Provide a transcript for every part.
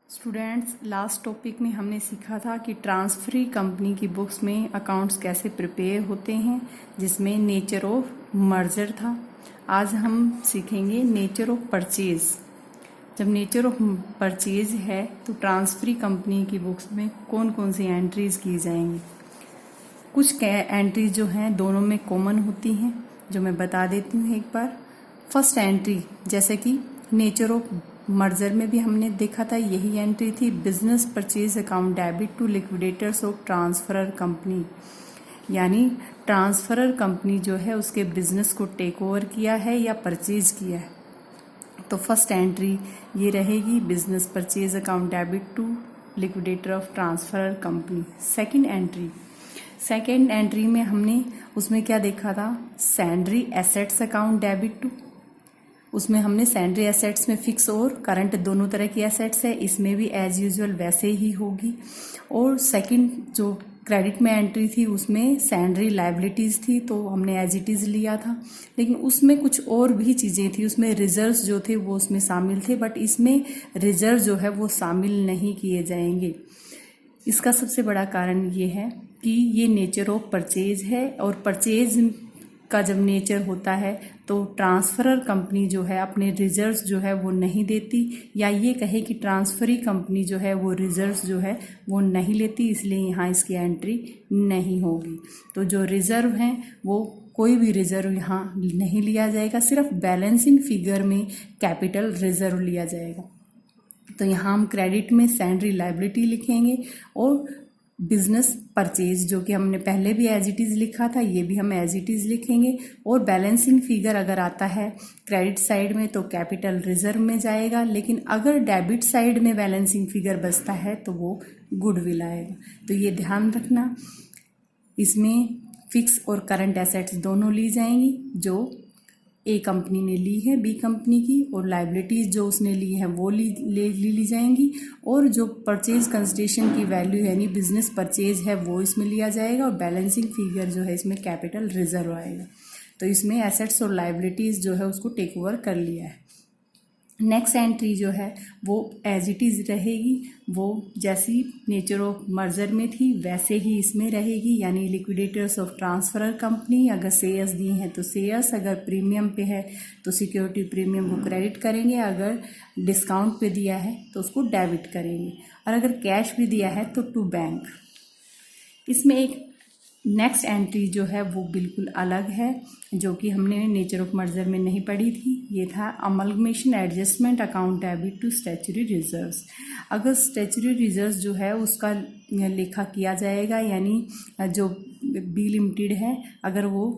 Students, last topic में हमने सीखा था कि ट्रांसफरी कंपनी की बुक्स में अकाउंट्स कैसे प्रिपेयर होते हैं, जिसमें नेचर ऑफ मर्जर था। आज हम सीखेंगे नेचर ऑफ परचेज। जब नेचर ऑफ परचेज है तो ट्रांसफरी कंपनी की बुक्स में कौन कौन सी एंट्रीज की जाएंगी। कुछ एंट्रीज जो हैं दोनों में कॉमन होती हैं, जो मैं बता देती हूँ एक बार। फर्स्ट एंट्री, जैसे कि नेचर ऑफ मर्जर में भी हमने देखा था, यही एंट्री थी, business purchase account debit to liquidators of transferor company. यानी ट्रांसफरर कंपनी जो है उसके बिजनेस को टेक ओवर किया है या परचेज किया है। तो फर्स्ट एंट्री ये रहेगी, business purchase account debit to liquidator of transferor company. Second entry में हमने उसमें क्या देखा था, sundry assets account debit to. उसमें हमने सैंड्री एसेट्स में फिक्स और करंट दोनों तरह की एसेट्स है, इसमें भी एज यूजुअल वैसे ही होगी। और सेकंड जो क्रेडिट में एंट्री थी उसमें सैंड्री लायबिलिटीज थी, तो हमने एज इट इज लिया था। लेकिन उसमें कुछ और भी चीज़ें थी, उसमें रिजर्व्स जो थे वो उसमें शामिल थे, बट इसमें रिजर्व जो है वो शामिल नहीं किए जाएंगे। इसका सबसे बड़ा कारण ये है कि ये नेचर ऑफ परचेज है, और परचेज का जब नेचर होता है तो ट्रांसफरर कंपनी जो है अपने रिजर्व्स जो है वो नहीं देती, या ये कहे कि ट्रांसफरी कंपनी जो है वो रिजर्व्स जो है वो नहीं लेती, इसलिए यहाँ इसकी एंट्री नहीं होगी। तो जो रिजर्व हैं वो कोई भी रिजर्व यहाँ नहीं लिया जाएगा, सिर्फ बैलेंसिंग फिगर में कैपिटल रिजर्व लिया जाएगा। तो यहाँ हम क्रेडिट में सैंड्री लायबिलिटी लिखेंगे, और बिजनेस परचेज जो कि हमने पहले भी एज इट इज़ लिखा था, ये भी हम एज इट इज़ लिखेंगे। और बैलेंसिंग फिगर अगर आता है क्रेडिट साइड में तो कैपिटल रिजर्व में जाएगा, लेकिन अगर डेबिट साइड में बैलेंसिंग फिगर बचता है तो वो गुडविल आएगा। तो ये ध्यान रखना, इसमें फिक्स और करंट एसेट्स दोनों ली जाएंगी, जो ए कंपनी ने ली है बी कंपनी की, और लायबिलिटीज़ जो उसने ली है वो ली जाएंगी, और जो परचेज कंसिडरेशन की वैल्यू यानी बिजनेस परचेज है वो इसमें लिया जाएगा, और बैलेंसिंग फिगर जो है इसमें कैपिटल रिजर्व आएगा। तो इसमें एसेट्स और लायबिलिटीज़ जो है उसको टेक ओवर कर लिया है। नेक्स्ट एंट्री जो है वो एज इट इज़ रहेगी, वो जैसी नेचर ऑफ मर्जर में थी वैसे ही इसमें रहेगी, यानी लिक्विडेटर्स ऑफ ट्रांसफरर कंपनी। अगर शेयर्स दिए हैं तो शेयर्स, अगर प्रीमियम पे है तो सिक्योरिटी प्रीमियम को क्रेडिट करेंगे, अगर डिस्काउंट पे दिया है तो उसको डेबिट करेंगे, और अगर कैश भी दिया है तो टू बैंक। इसमें एक नेक्स्ट एंट्री जो है वो बिल्कुल अलग है, जो कि हमने नेचर ऑफ मर्जर में नहीं पढ़ी थी। ये था amalgamation adjustment account debit to statutory reserves. अगर स्टैच्यूटरी रिजर्व्स जो है उसका लेखा किया जाएगा, यानी जो बी लिमिटेड है अगर वो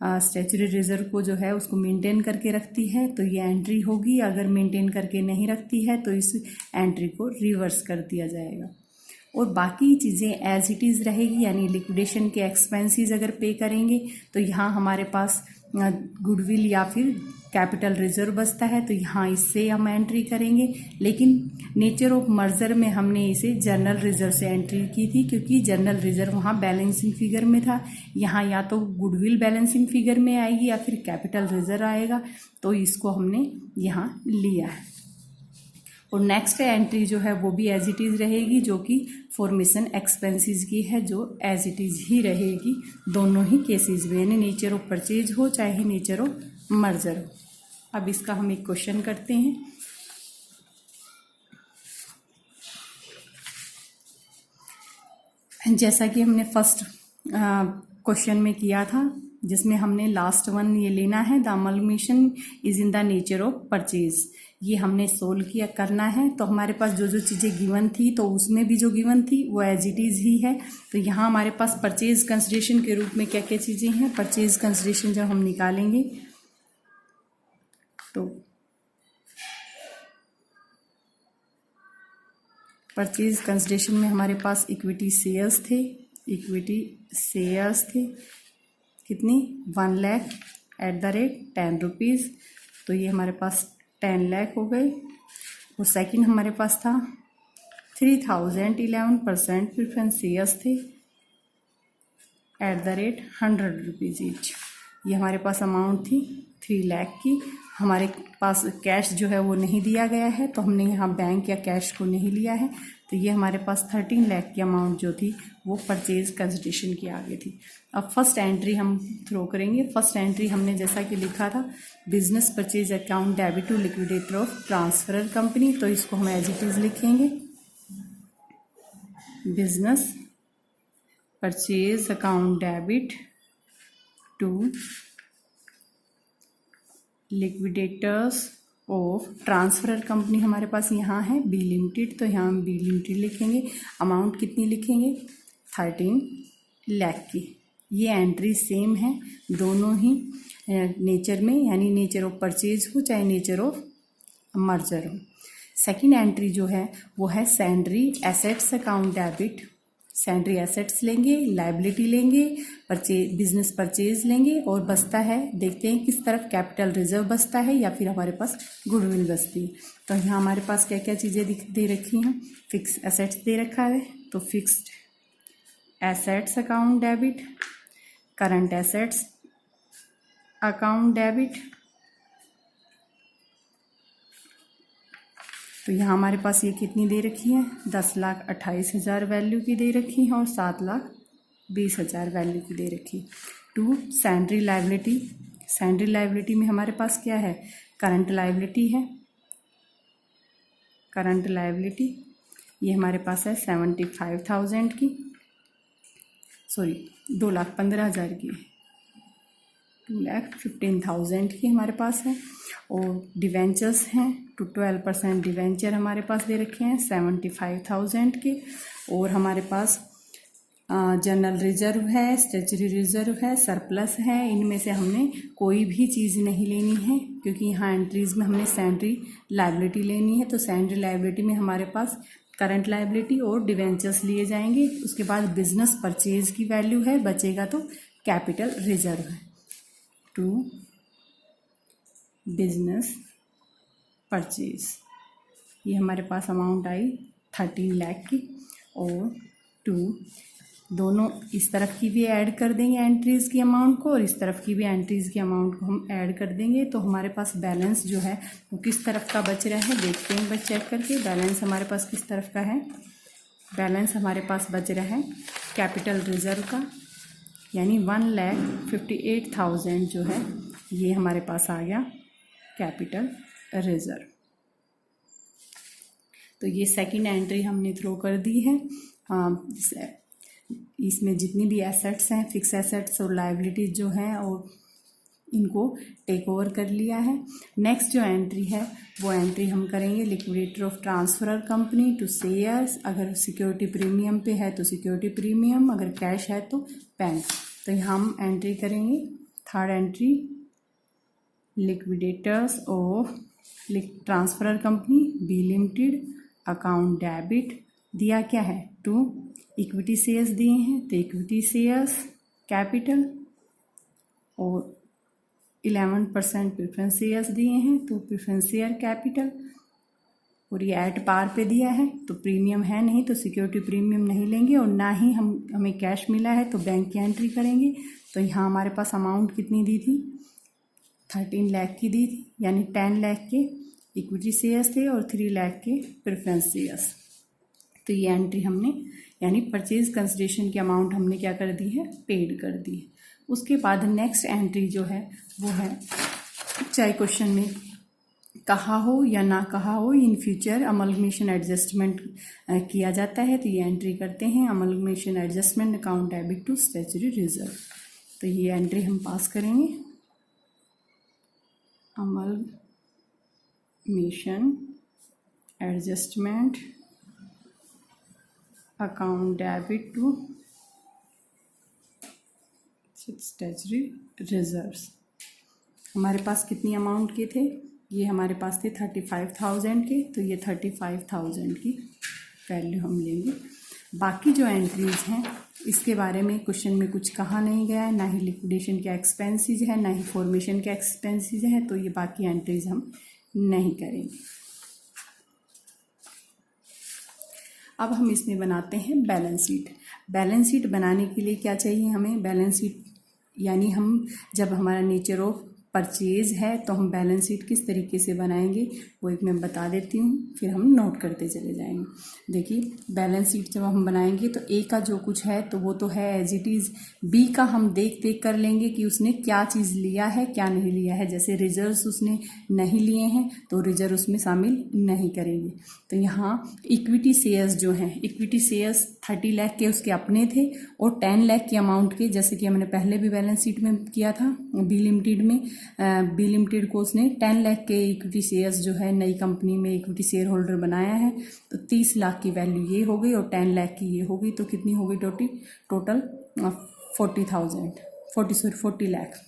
स्टैच्यूटरी रिजर्व को जो है उसको मेंटेन करके रखती है तो ये एंट्री होगी, अगर मेंटेन करके नहीं रखती है तो इस एंट्री को रिवर्स कर दिया जाएगा। और बाकी चीज़ें एज इट इज़ रहेगी, यानी लिक्विडेशन के एक्सपेंसेस अगर पे करेंगे तो यहाँ हमारे पास गुडविल या फिर कैपिटल रिजर्व बचता है, तो यहाँ इससे हम एंट्री करेंगे। लेकिन नेचर ऑफ मर्जर में हमने इसे जनरल रिजर्व से एंट्री की थी, क्योंकि जनरल रिजर्व वहाँ बैलेंसिंग फिगर में था। यहाँ या तो गुडविल बैलेंसिंग फिगर में आएगी या फिर कैपिटल रिजर्व आएगा, तो इसको हमने यहाँ लिया है। और नेक्स्ट एंट्री जो है वो भी एज इट इज़ रहेगी, जो कि फॉर्मेशन एक्सपेंसेस की है, जो एज इट इज़ ही रहेगी दोनों ही केसेस में, यानी नेचर ऑफ परचेज हो चाहे नेचर ऑफ मर्जर हो। अब इसका हम एक क्वेश्चन करते हैं। जैसा कि हमने फर्स्ट क्वेश्चन में किया था, जिसमें हमने लास्ट वन ये लेना है, the amalgamation is in the nature of purchase, ये हमने सोल्व किया करना है। तो हमारे पास जो जो चीज़ें गिवन थी तो उसमें भी जो गिवन थी वो एज इट इज़ ही है। तो यहाँ हमारे पास परचेज कंसिडरेशन के रूप में क्या क्या चीज़ें हैं, परचेज कंसिडरेशन जब हम निकालेंगे तो परचेज कंसिडरेशन में हमारे पास इक्विटी शेयर्स थे, कितनी 1 लाख @ 10 रुपीज़, तो ये हमारे पास 10 लाख हो गए। और सेकंड हमारे पास था 3011% प्रेफरेंस शेयर्स थे @ 100 रुपीज़ ईच, ये हमारे पास अमाउंट थी 3 लाख की। हमारे पास कैश जो है वो नहीं दिया गया है, तो हमने यहाँ बैंक या कैश को नहीं लिया है, तो ये हमारे पास 13 लाख की अमाउंट जो थी वो परचेज कंसिडरेशन की आ गई थी। अब फर्स्ट एंट्री हम थ्रो करेंगे। फर्स्ट एंट्री हमने जैसा कि लिखा था, business purchase account debit to liquidator of transferor company, तो इसको हम एज इट इज लिखेंगे, business purchase account debit to liquidators of transferor company हमारे पास यहाँ है बी लिमिटेड, तो यहाँ हम बी लिमिटेड लिखेंगे। अमाउंट कितनी लिखेंगे, 13 लाख की। ये एंट्री सेम है दोनों ही नेचर में, यानी नेचर ऑफ परचेज हो चाहे नेचर ऑफ मर्जर हो। सेकंड एंट्री जो है वो है सैंड्री एसेट्स अकाउंट डेबिट। सैंड्री एसेट्स लेंगे, लाइबिलिटी लेंगे, बिजनेस परचेज लेंगे, और बचता है, देखते हैं किस तरफ कैपिटल रिजर्व बचता है या फिर हमारे पास गुडविल बचती है। तो यहाँ हमारे पास क्या क्या चीज़ें दे रखी हैं, फिक्स एसेट्स दे रखा है, तो fixed assets account debit, current assets account debit, तो यहाँ हमारे पास ये कितनी दे रखी है, 10,28,000 वैल्यू की दे रखी है और 7,20,000 वैल्यू की दे रखी। टू सैंड्री लाइबिलिटी, सैंड्री लाइबिलिटी में हमारे पास क्या है, करंट लाइबिलिटी है, करंट लाइबिलिटी ये हमारे पास है 75,000 की, सॉरी 2,15,000 की, 2,15,000 की हमारे पास है। और डिवेंचर्स हैं टू 12% डिवेंचर हमारे पास दे रखे हैं 75,000 के। और हमारे पास जनरल रिजर्व है, स्टैच्यूटरी रिजर्व है, सरप्लस है। इनमें से हमने कोई भी चीज़ नहीं लेनी है, क्योंकि यहाँ एंट्रीज में हमने सैंड्री लाइबिलिटी लेनी है। तो सैंड्री लाइबिलिटी में हमारे पास करंट लाइबिलिटी और डिवेंचर्स लिए जाएंगे। उसके बाद बिजनेस परचेज की वैल्यू है, बचेगा तो कैपिटल रिजर्व है। टू बिजनेस परचेज ये हमारे पास अमाउंट आई 13 लाख की। और टू दोनों इस तरफ की भी ऐड कर देंगे एंट्रीज़ की अमाउंट को, और इस तरफ की भी एंट्रीज़ की अमाउंट को हम ऐड कर देंगे। तो हमारे पास बैलेंस जो है वो किस तरफ का बच रहा है, देखते हैं बस चेक करके। बैलेंस हमारे पास किस तरफ का है, बैलेंस हमारे पास बच रहा है कैपिटल रिजर्व का, यानी 1,58,000 जो है ये हमारे पास आ गया कैपिटल रिजर्व। तो ये सेकंड एंट्री हमने थ्रो कर दी है। इसमें जितनी भी एसेट्स हैं, फिक्स एसेट्स और लायबिलिटीज जो हैं, और इनको टेक ओवर कर लिया है। नेक्स्ट जो एंट्री है वो एंट्री हम करेंगे liquidator of transferor company to shares. अगर सिक्योरिटी प्रीमियम पे है तो सिक्योरिटी प्रीमियम, अगर कैश है तो बैंक। तो यहाँ हम एंट्री करेंगे third entry, liquidators of transferor company B limited account debit. दिया क्या है, टू इक्विटी शेयर्स दिए हैं, तो इक्विटी शेयर्स कैपिटल, और 11% प्रेफरेंस शेयर्स दिए हैं, तो प्रेफरेंस शेयर कैपिटल। और ये एट पार पे दिया है, तो प्रीमियम है नहीं तो सिक्योरिटी प्रीमियम नहीं लेंगे, और ना ही हमें कैश मिला है तो बैंक की एंट्री करेंगे। तो यहाँ हमारे पास अमाउंट कितनी दी थी, 13 लाख की दी थी, यानी 10 लाख के इक्विटी शेयर्स थे और 3 लाख के प्रेफरेंस शेयर्स। तो ये एंट्री हमने, यानी परचेज कंसिडरेशन की अमाउंट हमने क्या कर दी है, पेड कर दी है। उसके बाद नेक्स्ट एंट्री जो है वो है, चाहे क्वेश्चन में कहा हो या ना कहा हो, इन फ्यूचर अमलगमेशन एडजस्टमेंट किया जाता है, तो ये एंट्री करते हैं amalgamation adjustment account debit to statutory reserve. तो ये एंट्री हम पास करेंगे, amalgamation adjustment account debit to statutory reserves. हमारे पास कितनी अमाउंट के थे, ये हमारे पास थे 35,000 के, तो ये 35,000 की वैल्यू हम लेंगे। बाकी जो एंट्रीज हैं इसके बारे में क्वेश्चन में कुछ कहा नहीं गया है, ना ही लिक्विडेशन के एक्सपेंसेस है, ना ही फॉर्मेशन के एक्सपेंसेस है, तो ये बाकी एंट्रीज हम नहीं करेंगे। अब हम इसमें बनाते हैं बैलेंस शीट। बैलेंस शीट बनाने के लिए क्या चाहिए हमें, बैलेंस शीट यानी हम जब हमारा नेचर ऑफ परचेज है तो हम बैलेंस शीट किस तरीके से बनाएंगे वो एक मैं बता देती हूँ, फिर हम नोट करते चले जाएंगे। देखिए बैलेंस शीट जब हम बनाएंगे तो ए का जो कुछ है तो वो तो है एज इट इज़, बी का हम देख देख कर लेंगे कि उसने क्या चीज़ लिया है क्या नहीं लिया है। जैसे रिजर्व्स उसने नहीं लिए हैं तो रिजर्व उसमें शामिल नहीं करेंगे। तो यहाँ इक्विटी शेयर्स जो हैं, इक्विटी शेयर्स 30 लाख के उसके अपने थे और 10 लाख के अमाउंट के, जैसे कि हमने पहले भी बैलेंस शीट में किया था बी लिमिटेड में, बी लिमिटेड को उसने 10 लाख के इक्विटी शेयर्स जो है नई कंपनी में इक्विटी शेयर होल्डर बनाया है। तो 30 लाख की वैल्यू ये हो गई और 10 लाख की ये हो गई, तो कितनी हो गई टोटल 40 लाख।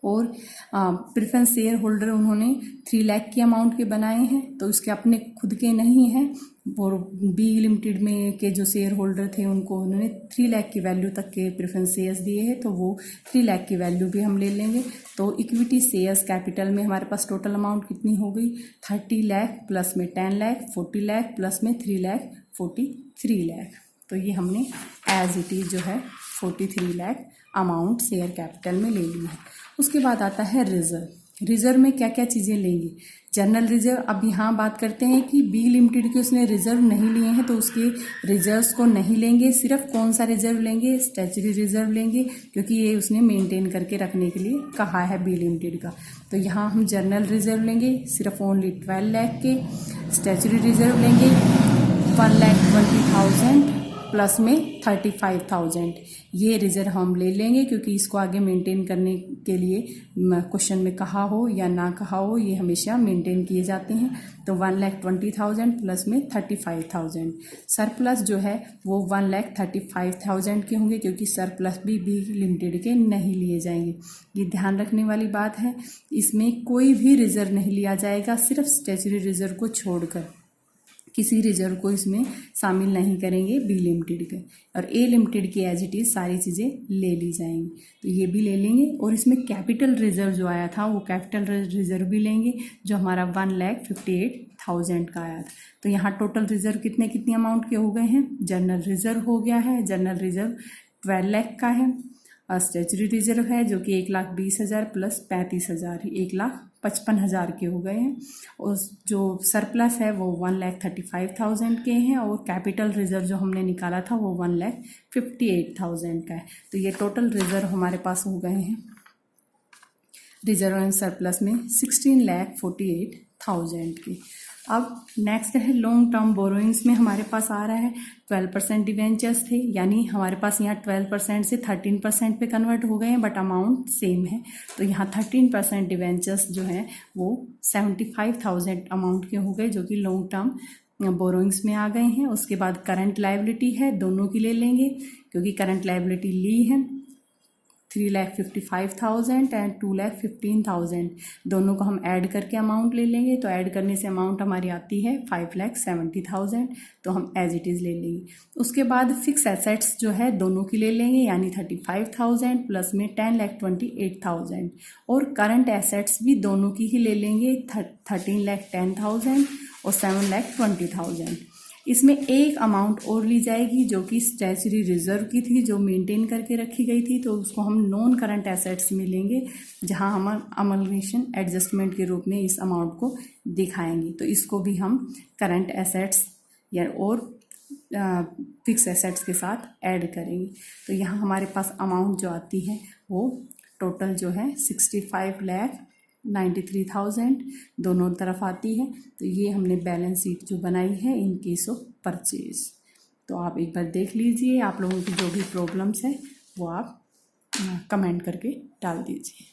और प्रेफरेंस शेयर होल्डर उन्होंने 3 लाख के अमाउंट के बनाए हैं, तो उसके अपने खुद के नहीं हैं। और बी लिमिटेड में के जो शेयर होल्डर थे उनको उन्होंने 3 लाख की वैल्यू तक के प्रेफरेंस शेयर्स दिए हैं, तो वो 3 लाख की वैल्यू भी हम ले लेंगे। तो इक्विटी शेयर्स कैपिटल में हमारे पास टोटल अमाउंट कितनी हो गई, 30 लाख प्लस में 10 लाख 40 लाख प्लस में 3 लाख 43 लाख। तो ये हमने एज इट इज जो है 43 लाख अमाउंट शेयर कैपिटल में ले ली है। उसके बाद आता है रिजर्व। रिजर्व में क्या क्या चीज़ें लेंगे, जनरल रिजर्व। अब यहाँ बात करते हैं कि बी लिमिटेड के उसने रिजर्व नहीं लिए हैं तो उसके रिजर्व्स को नहीं लेंगे। सिर्फ कौन सा रिजर्व लेंगे, स्टैच्यूटरी रिजर्व लेंगे, क्योंकि ये उसने मेंटेन करके रखने के लिए कहा है बी लिमिटेड का। तो यहाँ हम जनरल रिजर्व लेंगे सिर्फ ओनली 12 लाख के, स्टैच्यूटरी रिजर्व लेंगे 1,20,000 प्लस में 35,000। ये रिजर्व हम ले लेंगे क्योंकि इसको आगे मेंटेन करने के लिए क्वेश्चन में कहा हो या ना कहा हो, ये हमेशा मेंटेन किए जाते हैं। तो 1,20,000 प्लस में 35,000। सरप्लस जो है वो 1,35,000 के होंगे क्योंकि सरप्लस भी बी लिमिटेड के नहीं लिए जाएंगे। ये ध्यान रखने वाली बात है, इसमें कोई भी रिजर्व नहीं लिया जाएगा, सिर्फ स्टैच्यूटरी रिजर्व को छोड़कर किसी रिजर्व को इसमें शामिल नहीं करेंगे बी लिमिटेड के। और ए लिमिटेड की एज इट इज सारी चीज़ें ले ली जाएंगी, तो ये भी ले लेंगे। और इसमें कैपिटल रिजर्व जो आया था वो कैपिटल रिजर्व भी लेंगे जो हमारा 1,58,000 का आया था। तो यहाँ टोटल रिजर्व कितनी अमाउंट के हो गए हैं, जनरल रिजर्व हो गया है, जनरल रिजर्व 12 लाख का है। स्टैच्यूटरी रिजर्व है जो कि 1,20,000 प्लस 35,000 1,55,000 के हो गए हैं। और जो सरप्लस है वो 1,35,000 के हैं और कैपिटल रिजर्व जो हमने निकाला था वो 1,58,000 का है। तो ये टोटल रिजर्व हमारे पास हो गए हैं रिजर्व एंड सरप्लस में 16,48,000 के। अब नेक्स्ट है लॉन्ग टर्म बोरोइंग्स में हमारे पास आ रहा है 12% डिवेंचर्स थे, यानी हमारे पास यहाँ 12% से 13% पे कन्वर्ट हो गए हैं, बट अमाउंट सेम है। तो यहाँ 13% डिवेंचर्स जो हैं वो 75,000 अमाउंट के हो गए जो कि लॉन्ग टर्म बोरोइंग्स में आ गए हैं। उसके बाद करंट लायबिलिटी है, दोनों की ले लेंगे क्योंकि करंट लायबिलिटी ली है 3,55,000 एंड 2,15,000, दोनों को हम ऐड करके अमाउंट ले लेंगे। तो ऐड करने से अमाउंट हमारी आती है 5,70,000, तो हम एज इट इज़ ले लेंगे। उसके बाद फिक्स एसेट्स जो है दोनों की ले लेंगे, यानी 35,000 प्लस में 10,28,000। और करंट एसेट्स भी दोनों की ही ले लेंगे 13,10,000 और 7,20,000। इसमें एक अमाउंट और ली जाएगी जो कि स्टैच्यूटरी रिजर्व की थी जो मेंटेन करके रखी गई थी, तो उसको हम नॉन करंट एसेट्स में लेंगे जहां हम अमलगेशन एडजस्टमेंट के रूप में इस अमाउंट को दिखाएंगे। तो इसको भी हम करंट एसेट्स या और फिक्स एसेट्स के साथ ऐड करेंगे। तो यहाँ हमारे पास अमाउंट जो आती है वो टोटल जो है 65,93,000 दोनों तरफ आती है। तो ये हमने बैलेंस शीट जो बनाई है इन केस ऑफ परचेज। तो आप एक बार देख लीजिए, आप लोगों की जो भी प्रॉब्लम्स है वो आप कमेंट करके डाल दीजिए।